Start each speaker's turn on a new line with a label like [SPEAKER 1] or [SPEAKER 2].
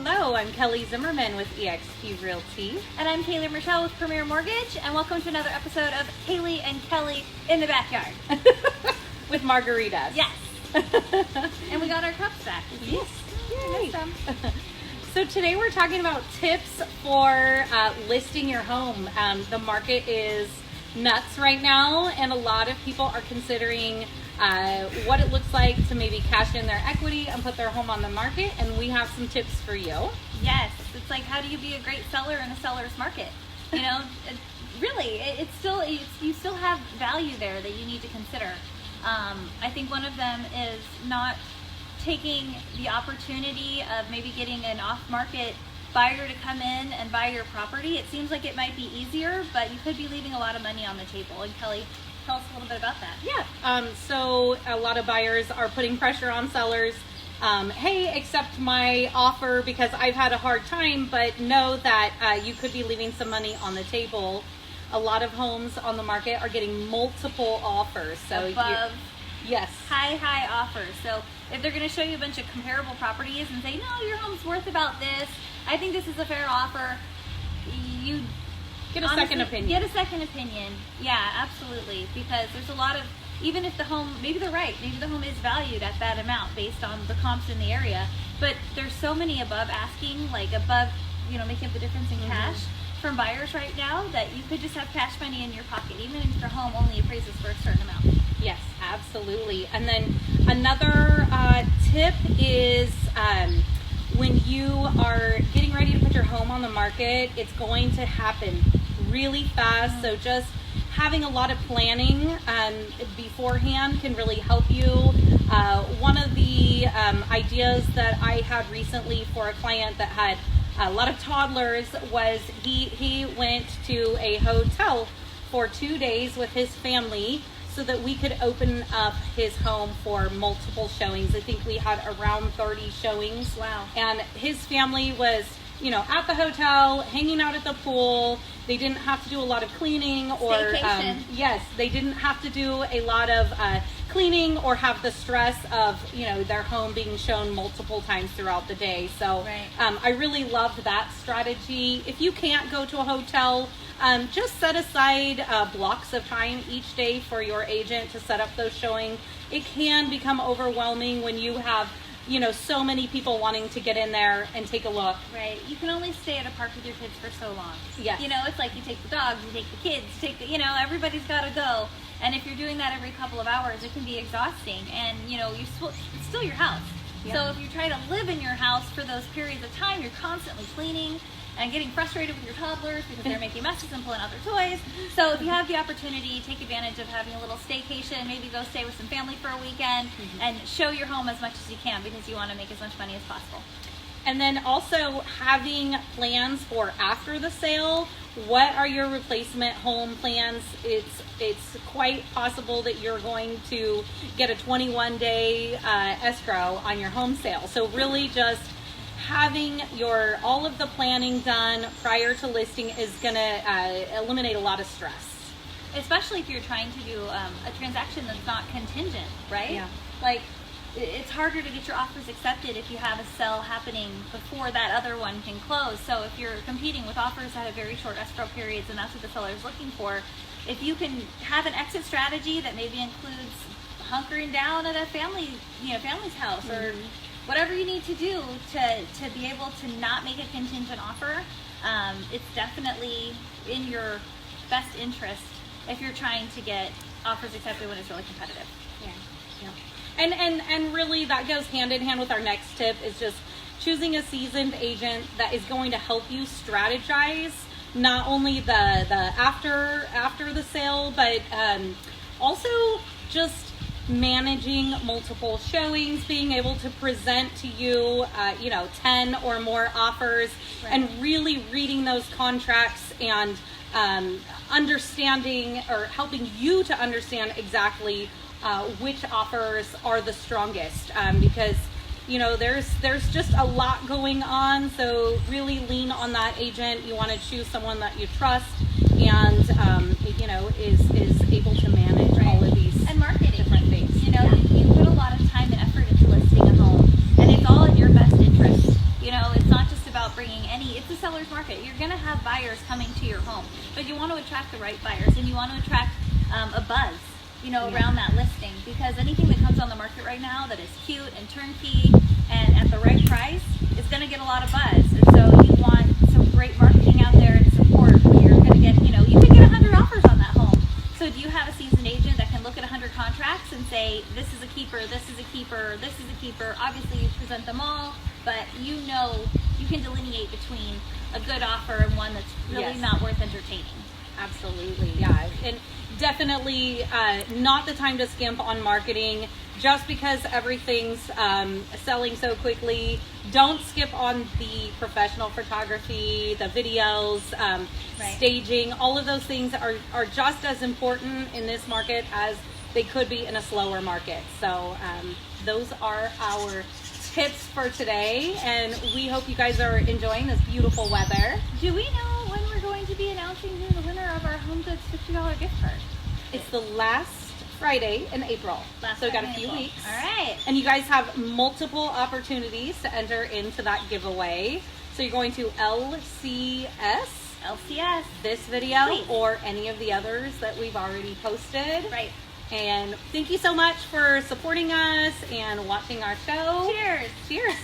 [SPEAKER 1] Hello, I'm Kelly Zimmerman with eXp Realty.
[SPEAKER 2] And I'm Cailey Michelle with Premier Mortgage, and welcome to another episode of Cailey and Kelly in the Backyard.
[SPEAKER 1] With margaritas.
[SPEAKER 2] Yes. And we got our cups back.
[SPEAKER 1] Yes.
[SPEAKER 2] Yay.
[SPEAKER 1] So today we're talking about tips for listing your home. The market is nuts right now, and a lot of people are considering what it looks like to maybe cash in their equity and put their home on the market, and we have some tips for you.
[SPEAKER 2] Yes, it's like, how do you be a great seller in a seller's market? You know, you still have value there that you need to consider. I think one of them is not taking the opportunity of maybe getting an off-market buyer to come in and buy your property. It seems like it might be easier, but you could be leaving a lot of money on the table. And Kelly, tell us a little bit about that.
[SPEAKER 1] Yeah, so a lot of buyers are putting pressure on sellers. Hey, accept my offer because I've had a hard time, but know that you could be leaving some money on the table. A lot of homes on the market are getting multiple offers. So
[SPEAKER 2] Above
[SPEAKER 1] yes.
[SPEAKER 2] High offers. So if they're going to show you a bunch of comparable properties and say, no, your home's worth about this, I think this is a fair offer, you
[SPEAKER 1] get a second opinion.
[SPEAKER 2] Get a second opinion. Yeah, absolutely. Because there's a lot of, even if the home, maybe they're right, maybe the home is valued at that amount based on the comps in the area, but there's so many above asking, like above, making up the difference in cash from buyers right now that you could just have cash money in your pocket, even if your home only appraises for a certain amount.
[SPEAKER 1] Yes, absolutely. And then another tip is when you are getting ready to put your home on the market, it's going to happen really fast. So just having a lot of planning beforehand can really help you. One of the ideas that I had recently for a client that had a lot of toddlers was he went to a hotel for 2 days with his family so that we could open up his home for multiple showings. I think we had around 30 showings.
[SPEAKER 2] Wow.
[SPEAKER 1] And his family was, at the hotel, hanging out at the pool. They didn't have to do a lot of cleaning or
[SPEAKER 2] Staycation.
[SPEAKER 1] Yes, they didn't have to do a lot of cleaning or have the stress of, their home being shown multiple times throughout the day. So
[SPEAKER 2] right.
[SPEAKER 1] I really loved that strategy. If you can't go to a hotel, just set aside blocks of time each day for your agent to set up those showings. It can become overwhelming when you have, so many people wanting to get in there and take a look.
[SPEAKER 2] Right. You can only stay at a park with your kids for so long.
[SPEAKER 1] Yes.
[SPEAKER 2] It's like you take the dogs, you take the kids, everybody's got to go. And if you're doing that every couple of hours, it can be exhausting. And, it's still your house. Yeah. So if you try to live in your house for those periods of time, you're constantly cleaning and getting frustrated with your toddlers because they're making messes and pulling out their toys. So if you have the opportunity, take advantage of having a little staycation, maybe go stay with some family for a weekend and show your home as much as you can because you want to make as much money as possible.
[SPEAKER 1] And then also having plans for after the sale. What are your replacement home plans? It's quite possible that you're going to get a 21-day escrow on your home sale. So really just having all of the planning done prior to listing is going to eliminate a lot of stress.
[SPEAKER 2] Especially if you're trying to do a transaction that's not contingent, right?
[SPEAKER 1] Yeah.
[SPEAKER 2] Like, it's harder to get your offers accepted if you have a sale happening before that other one can close. So if you're competing with offers that have very short escrow periods and that's what the seller is looking for, if you can have an exit strategy that maybe includes hunkering down at a family's house or whatever you need to do to be able to not make a contingent offer, it's definitely in your best interest if you're trying to get offers accepted when it's really competitive.
[SPEAKER 1] Yeah. And really that goes hand in hand with our next tip is just choosing a seasoned agent that is going to help you strategize not only the after the sale, but also just managing multiple showings, being able to present to you, 10 or more offers, right. And really reading those contracts and understanding or helping you to understand exactly which offers are the strongest, because there's just a lot going on. So really lean on that agent. You want to choose someone that you trust and is able to manage right. all of these
[SPEAKER 2] and marketing
[SPEAKER 1] different things.
[SPEAKER 2] You put a lot of time and effort into listing a home, and it's all in your best interest. It's not just right buyers, and you want to attract a buzz, around that listing, because anything that comes on the market right now that is cute and turnkey and at the right price is going to get a lot of buzz. And so you want some great marketing out there and support where you're going to get, you could get 100 offers on that home. So do you have a seasoned agent that can look at 100 contracts and say, this is a keeper, this is a keeper, this is a keeper? Obviously you present them all, but you can delineate between a good offer and one that's really not worth entertaining.
[SPEAKER 1] Absolutely, yeah. And definitely not the time to skimp on marketing just because everything's selling so quickly. Don't skip on the professional photography, the videos, staging. All of those things are just as important in this market as they could be in a slower market. So those are our tips for today, and we hope you guys are enjoying this beautiful weather.
[SPEAKER 2] Do we know when we're going to be announcing who the winner of our Home Goods $50 gift card?
[SPEAKER 1] It's the last Friday in April. So we got a few weeks.
[SPEAKER 2] All right.
[SPEAKER 1] And you guys have multiple opportunities to enter into that giveaway. So you're going to LCS
[SPEAKER 2] this
[SPEAKER 1] video,
[SPEAKER 2] Please.
[SPEAKER 1] or any of the others that we've already posted.
[SPEAKER 2] Right.
[SPEAKER 1] And thank you so much for supporting us and watching our show.
[SPEAKER 2] Cheers.
[SPEAKER 1] Cheers.